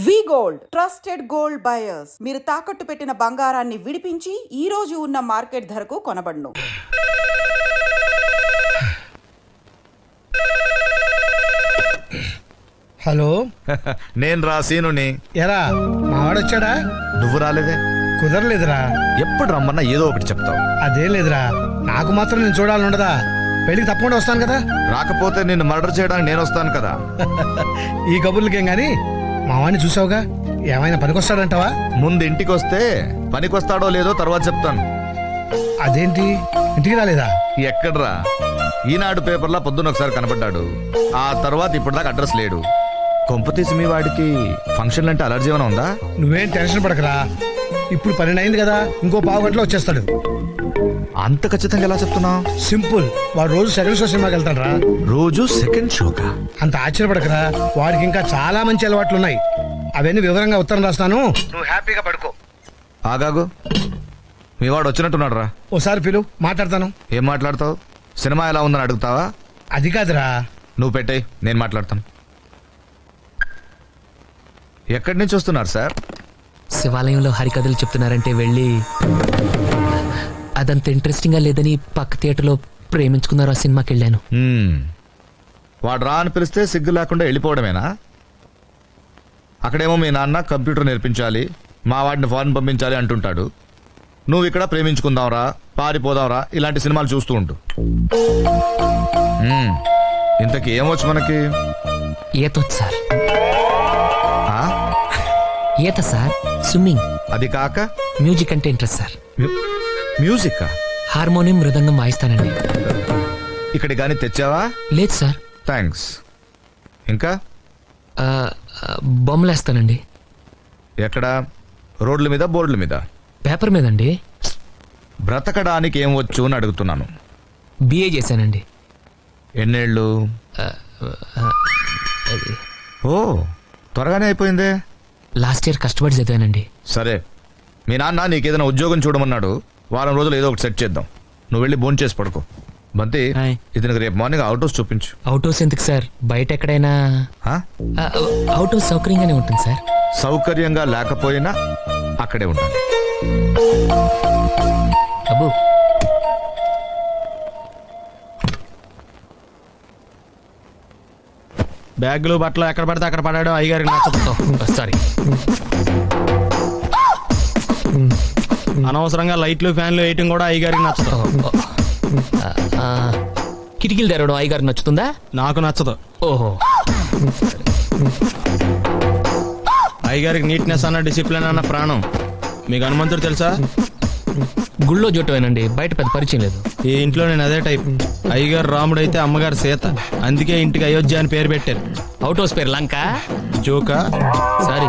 వి gold trusted gold buyers. మీరు తాకట్టు పెట్టిన బంగారాన్ని విడిపించి ఈ రోజు ఉన్న మార్కెట్ ధరకు కొనబడును. హలో, నేను రా సీనుని. ఎరా మావాడొచ్చాడా? నువ్వు రాలేదే. కుదరలేదురా. ఎప్పుడు రమ్మన్నా ఏదో ఒకటి చెప్తావు. అదే లేదురా, నాకు మాత్రం నేను చూడాలని ఉండదా? పెళ్లికి తప్పకుండా వస్తాను కదా. రాకపోతే నిన్ను మర్డర్ చేయడానికి నేను వస్తాను కదా. ఈ కబుర్లకేం గాని మావాడిని చూసావుగా, ఏమైనా పనికొస్తాడంటావా? ముందు ఇంటికి వస్తే పనికొస్తాడో లేదో తర్వాత చెప్తాను. అదేంటి, ఇంటికి రాలేదా? ఎక్కడ్రా, ఈనాడు పేపర్లో పొద్దున్న ఒకసారి కనపడ్డాడు. ఆ తర్వాత ఇప్పటిదాకా అడ్రస్ లేడు. కొంపతీసి మీ వాడికి ఫంక్షన్లు అంటే అలర్జీ ఏమైనా ఉందా? నువ్వేం టెన్షన్ పడకరా, ఇప్పుడు 12 అయింది కదా, ఇంకో పావు గంటలో వచ్చేస్తాడు. అంత ఖచ్చితంగా ఎలా చెప్తున్నావు? సింపుల్, వాడు రోజు సెకండ్ షో సినిమాకి వెళ్తాడు రా. రోజు సెకండ్ షోకా? అంత ఆశ్చర్యపడకరా, వాడికి ఇంకా చాలా మంచి అలవాట్లు ఉన్నాయి. అవన్నీ వివరంగా ఉత్తరం రాస్తాను, నువ్వు హ్యాపీగా పడుకో. ఆగాగు, మీ వాడు వచ్చినట్టున్నాడు రా. ఓసారి పిలు, మాట్లాడతాను. ఏం మాట్లాడతావు? సినిమా ఎలా ఉందని అడుగుతావా? అది కాదురా. నువ్వు పెట్టేయ్, నేను మాట్లాడతాను. ఎక్కడి నుంచి వస్తున్నారు సార్? శివాలయంలో హరికథలు చెప్తున్నారంటే వెళ్ళి, అదంత ఇంట్రెస్టింగ్ గా లేదని పక్క థియేటర్లో ప్రేమించుకున్నారు ఆ సినిమాకి వెళ్ళాను. వాడు రా అని పిలిస్తే సిగ్గు లేకుండా వెళ్ళిపోవడమేనా? అక్కడేమో మీ నాన్న కంప్యూటర్ నేర్పించాలి, మా వాడిని ఫారెన్ పంపించాలి అంటుంటాడు. నువ్వు ఇక్కడ ప్రేమించుకుందాంరా, పారిపోదాంరా ఇలాంటి సినిమాలు చూస్తూ ఉంటు. ఇంతకీ ఏమొచ్చు మనకి? ఈతొచ్చు సార్. ఆ? ఈత సార్, స్విమ్మింగ్. అది కాక మ్యూజిక్ అంటే ఇంట్రెస్ట్ సార్. మ్యూజిక్? హార్మోనియం, మృదంగం వాయిస్తానండి. ఇక్కడ కానీ తెచ్చావా? లేదు సార్. థ్యాంక్స్. ఇంకా బొమ్మలేస్తానండి. ఎక్కడ? రోడ్ల మీద, బోర్డుల మీద? పేపర్ మీదండి. బ్రతకడానికి ఏం వచ్చు అని అడుగుతున్నాను. బిఏ చేశానండి. ఎన్నేళ్ళు? ఓ, త్వరగానే అయిపోయిందే. లాస్ట్ ఇయర్ కష్టపడి చదివానండి. సరే, మీ నాన్న నీకేదైనా ఉద్యోగం చూడమన్నాడు. వారం రోజులు ఏదో ఒకటి సెట్ చేద్దాం. నువ్వు వెళ్ళి భోంచేసి చేసి పడుకో. బంతి, హాయ్. ఇతనికి రేపు మార్నింగ్ అవుట్ హౌస్ చూపించు. అవుట్ హౌస్ ఎందుకు సార్? బయట ఎక్కడైనా ఆ? అవుట్ హౌస్ సౌకర్యంగానే ఉంటుంది సార్. సౌకర్యంగా లేకపోయినా అక్కడే ఉండాలి. అబ్బు, బ్యాగులు బట్టలు ఎక్కడ పడితే అక్కడ పడాడు అయ్యగారికి నచ్చదు. సారీ. అనవసరంగా లైట్లు ఫ్యాన్లు వేయటం కూడా అయ్యగారికి నచ్చదు. కిటికీలు తెరవడం అయ్యగారికి నచ్చుతుందా? నాకు నచ్చదు. ఓహో. అయ్యగారికి నీట్నెస్ అన్న డిసిప్లిన్ అన్న ప్రాణం. మీకు హనుమంతుడు తెలుసా? గుళ్ళో జోటమేనండి, బయట పెద్ద పరిచయం లేదు. ఈ ఇంట్లో నేను అదే టైప్. అయ్యగారు రాముడు అయితే అమ్మగారు సీత, అందుకే ఇంటికి అయోధ్య అని పేరు పెట్టారు. అవుట్ హౌస్ పేరు లంక. జోకా? సారీ.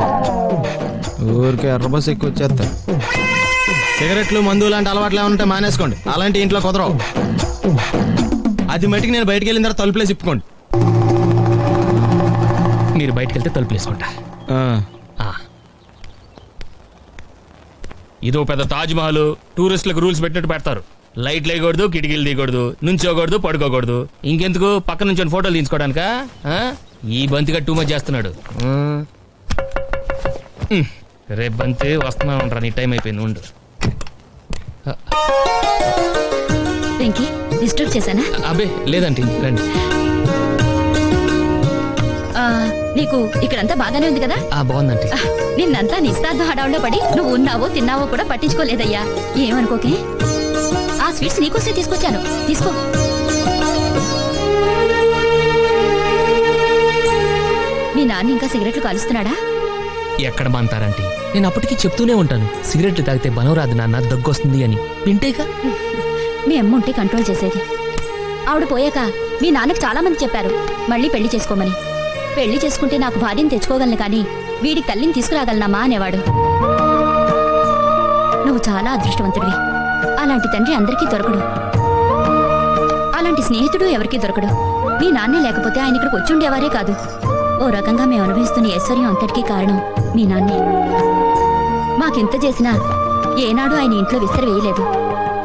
ఊరికే ఎర్రబస్ ఎక్కువ వచ్చేస్తారు. సిగరెట్లు, మందు లాంటి అలవాట్లు ఏమంటే మానేసుకోండి, అలాంటి ఇంట్లో కుదరవు. అది మటుకు నేను బయటకు వెళ్ళిన తర్వాత తలుపులేసి ఇప్పుకోండి. మీరు బయటకు వెళ్తే తలుపులు వేసుకుంటా. ఇదో పెద్ద తాజ్ మహల్. టూరిస్టులకు రూల్స్ పెట్టినట్టు పెడతారు. లైట్లు వేయకూడదు, కిటికీలు తీయకూడదు, నుంచోకూడదు, పడుకోకూడదు. ఇంకెందుకు పక్క నుంచి ఫోటోలు తీసుకోవడానికా? ఈ బంతిగా టూ మచ్ చేస్తున్నాడు. రేపు బంతి వస్తున్నా ఉంటా, నీ టైం అయిపోయింది, ఉండు. వెంకీ, డిస్టర్బ్ చేశానా? అబ్బే లేదండి, రండి. నీకు ఇక్కడంతా బాగానే ఉంది కదా? బాగుందండి. నిన్నంతా నిస్తార్థ హడావుల్లో పడి నువ్వు ఉన్నావో తిన్నావో కూడా పట్టించుకోలేదయ్యా. ఏమనుకోకే, ఆ స్వీట్స్ నీకోసే తీసుకొచ్చాను, తీసుకో. మీ నాన్న ఇంకా సిగరెట్లు కాలుస్తున్నాడా? ఎక్కడ మాంతారంటే నేను అప్పటికి చెప్తూనే ఉంటాను, సిగరెట్లు తాగితే బలం రాదు నాన్న, దగ్గొస్తుంది అని. వింటేగా మీ అమ్మ ఉంటే కంట్రోల్ చేసేది. ఆవిడ పోయాక మీ నాన్నకు చాలా మంది చెప్పారు మళ్ళీ పెళ్లి చేసుకోమని. పెళ్లి చేసుకుంటే నాకు భార్యను తెచ్చుకోగలను కానీ వీడికి తల్లిని తీసుకురాగలనమ్మా అనేవాడు. నువ్వు చాలా అదృష్టవంతుడివి. అలాంటి తండ్రి అందరికీ దొరకడు, అలాంటి స్నేహితుడు ఎవరికీ దొరకడు. మీ నాన్నే లేకపోతే ఆయన ఇక్కడికి వచ్చి ఉండేవారే కాదు. ఓ రకంగా మేము అనుభవిస్తున్న ఐశ్వర్యం అంతటికీ కారణం మీ నాన్నే. మాకెంత చేసినా ఏనాడు ఆయన ఇంట్లో విస్తర వేయలేదు.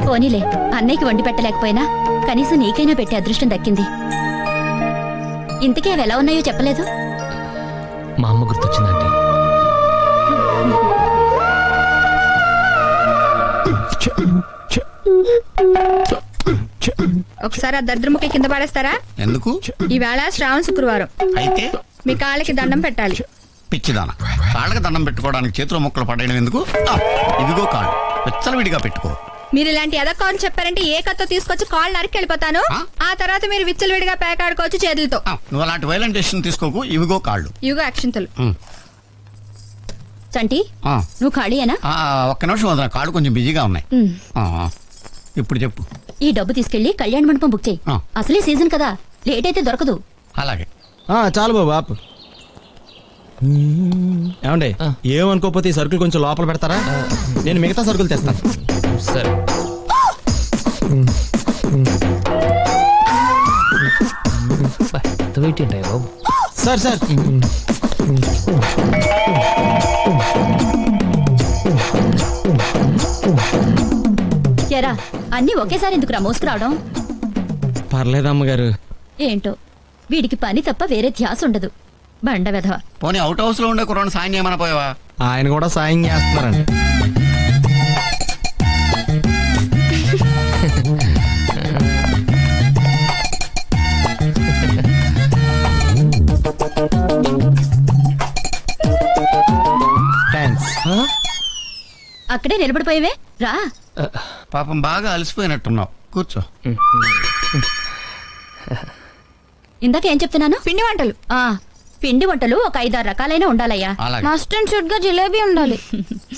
పోనీలే, అన్నయ్యకి వండి పెట్టలేకపోయినా కనీసం నీకైనా పెట్టే అదృష్టం దక్కింది. ఇంతకీ అవి ఎలా ఉన్నాయో చెప్పలేదు. మా అమ్మ గుర్తొచ్చిందండి. ఒకసారి ఆ దరిద్రముఖి కింద పడేస్తారా? ఎందుకు? ఈవేళ శ్రావణ శుక్రవారం, అయితే మీ కాళ్ళకి దండం పెట్టాలి. పిచ్చిదాన, కాళ్ళకి దండం పెట్టుకోవడానికి చేతిలో ముక్కలు పడేయడం ఎందుకు? ఇదిగో కాళ్ళు విచ్చలవిడిగా పెట్టుకో. మీరు ఇలాంటి ఎదక్కని చెప్పారంటే ఏ కత్తో తీసుకొచ్చి కాళ్ళు నరికి వెళ్ళిపోతాను. ఆ తర్వాత మీరు విచ్చలవిడిగా పేకాడుకోవచ్చు చేతులతో. నువ్వు అలాంటి వైలెంట్ డెసిషన్ తీసుకోకు. ఇవిగో కాళ్ళు. ఇవిగో అక్షింతలు. చంటి నువ్వు ఖాళీయేనా? ఒక్క నిమిషం వదిన, కాళ్ళు కొంచెం బిజీగా ఉన్నాయి. ఇప్పుడు చెప్పు. ఈ డబ్బు తీసుకెళ్లి కళ్యాణ మండపం బుక్ చేయి. అసలే సీజన్ కదా, లేట్ అయితే దొరకదు. అలాగే. చాలు బాబు ఆపు. ఏమండి ఏమనుకోకపోతే ఈ సరుకులు కొంచెం లోపల పెడతారా? నేను మిగతా సరుకులు తెస్తాను. సరే. వెయిట్ ఏంటి బాబు? సార్ సార్ ఎరా అన్ని ఒకేసారి ఎందుకురా మోసుకురావడం? పర్లేదు అమ్మగారు. ఏంటో వీడికి పని తప్ప వేరే ధ్యాస ఉండదు. బండ వెధవ. పోనీ అవుట్ హౌస్ లో ఉండే కుర్రాన్ని సాయం చేయమని పోయావా? ఆయన కూడా సాయం చేస్తున్నారండి. థ్యాంక్స్. అక్కడే నిలబడిపోయేవే, రా. పాపం బాగా అలసిపోయినట్టున్నావు, కూర్చో. ఇందాక ఏం చెప్తున్నాను? పిండి వంటలు. పిండి వంటలు ఒక 5-6 రకాలైనా ఉండాలయ్యా. అలాగే. మస్ట్ అండ్ షుడ్ గా జిలేబీ ఉండాలి.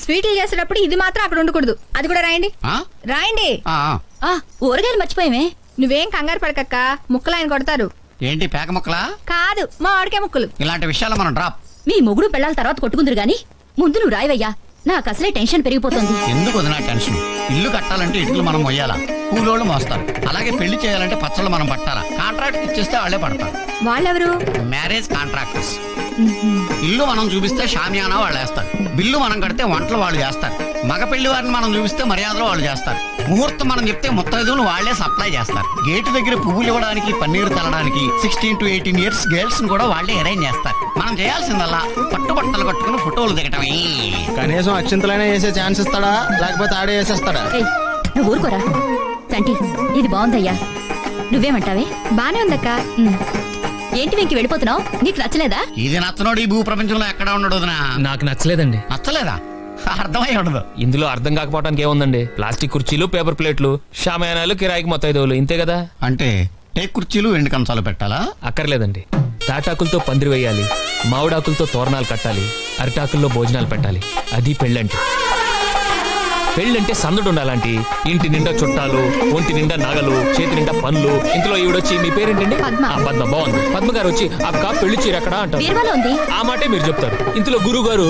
స్వీట్లు చేసేటప్పుడు ఇది మాత్రం అక్కడ ఉండకూడదు. అది కూడా రాయండి. రాయండి. ఊరగాయలు మర్చిపోయేవే. నువ్వేం కంగారు పడకక్క, ముక్కలు ఆయన కొడతారు. ఏంటి పేక ముక్కలా? కాదు, మా ఆడికే ముక్కలు. ఇలాంటి విషయాలు మనం డ్రాప్. మీ మొగుడు పెళ్ళాల తర్వాత కొట్టుకుందరు గాని ముందు నువ్వు రాయవయ్యా. నాకు అసలే టెన్షన్ పెరిగిపోతుంది. ఎందుకు వదినా టెన్షన్? ఇల్లు కట్టాలంటే ఇటుకలు మనం మొయ్యాలా, కూలోళ్ళు మోస్తారు. అలాగే పెళ్లి చేయాలంటే పచ్చళ్ళు మనం పట్టాలా. కాంట్రాక్ట్ ఇచ్చేస్తే వాళ్ళే పడతారు. వాళ్ళెవరు? Marriage contractors. ఇల్లు మనం చూపిస్తే షామియానా వాళ్ళు వేస్తారు. బిల్లు మనం కడితే వంటలు వాళ్ళు చేస్తారు. మగ పెళ్లి వారిని మనం చూపిస్తే మర్యాదలు వాళ్ళు చేస్తారు. ముహూర్తం మనం చెప్తే ముత్తైదువులు వాళ్లే సప్లై చేస్తారు. గేటు దగ్గర పువ్వులు ఇవ్వడానికి, పన్నీరు తల్లడానికి 16 to 18 years గర్ల్స్ ని కూడా వాళ్లే అరేంజ్ చేస్తారు. మనం చేయాల్సిందల్లా పట్టుబట్టలు కట్టుకుని ఫోటోలు దిగటమే. కనీసం అక్షింతలైనా వేసే ఛాన్స్ ఇస్తాడా, లేకపోతే ఆడే వేసేస్తాడా? నువ్వు ఊరుకోరా. చంటి ఇది బాగుందయ్యా, నువ్వేమంటావే? బానే ఉందక్క. ఏంటి వెంకి వెళ్ళిపోతున్నావు? నీకు నచ్చలేదా? ఇది నచ్చనోడు ఈ భూ ప్రపంచంలో ఎక్కడ ఉండడు వదినా. నాకు నచ్చలేదండి. నచ్చలేదా? అర్థమై ఉండదు. ఇందులో అర్థం కాకపోవడానికి ఏముందండి? ప్లాస్టిక్ కుర్చీలు, పేపర్ ప్లేట్లు, షామయానాలు, కిరాయికి మొత్తం ఇంతే కదా. అంటే టేక్ కుర్చీలు, ఎండు కంచాలు పెట్టాలా? అక్కర్లేదండి. తాటాకులతో పందిరి వేయాలి, మామిడాకులతో తోరణాలు కట్టాలి, అరిటాకుల్లో భోజనాలు పెట్టాలి. అది పెళ్ళంటే. పెళ్ళంటే సందడు ఉండాలంటే ఇంటి నిండా చుట్టాలు, ఒంటి నిండా నగలు, చేతి నిండా పనులు. ఇంట్లో ఈవిడొచ్చి మీ పేరేంటండి? పద్మ. పద్మ బాగుంది. పద్మ గారు వచ్చి అక్క పెళ్లి చీర ఎక్కడ అంటారు. బీరువాలో ఉంది. ఆ మాటే మీరు చెప్తారు. ఇంతలో గురువు గారు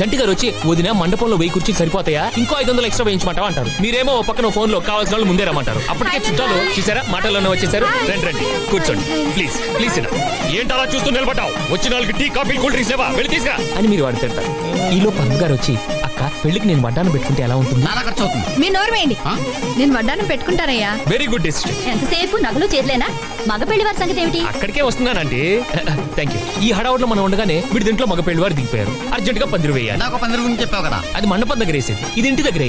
చంటి గారు వచ్చి వదిన మండపంలో 1000 కుర్చీలు సరిపోతాయా, ఇంకో 500 ఎక్స్ట్రా వేయించమంటావా అంటారు. మీరేమో పక్కన ఫోన్ లో కావాల్సిన వాళ్ళు ముందే రమ్మంటారు. అప్పటికే చుట్టాలు చూసారా, మాటల్లోనే వచ్చేసారు. రండి రండి కూర్చోండి, ప్లీజ్ ప్లీజ్. ఏంటి అలా చూస్తూ నిలబడ్డావు? వచ్చిన వాళ్ళకి టీ, కాఫీ, కూల్ డ్రింక్స్ లేవా, వెళ్ళి తీసుకురా అని మీరు వాడు తిడతారు. ఈలో పద్మ గారు వచ్చి అక్క పెళ్లికి నేను వడ్డాను పెట్టుకుంటే ఎలా ఉంటుంది? చాలా ఖర్చు అవుతుంది. మీ నోరు వేయండి. నేను వడ్డానం పెట్టుకుంటానయ్యా. Very good decision. ఎంతసేపు నగలు చేతులేనా? మగ పెళ్లి వారి సంగతి ఏమిటి? అక్కడికే వస్తున్నానండి. Thank you. ఈ హడావుట్లో మనం ఉండగానే వీడి దీంట్లో మగ పెళ్లి వారు దిగిపోయారు. అర్జెంట్ గా పందిరి వేయాలి. నాకు పందిరి గురించి చెప్పావు కదా. అది మండపం దగ్గర వేసేది, ఇది ఇంటి దగ్గర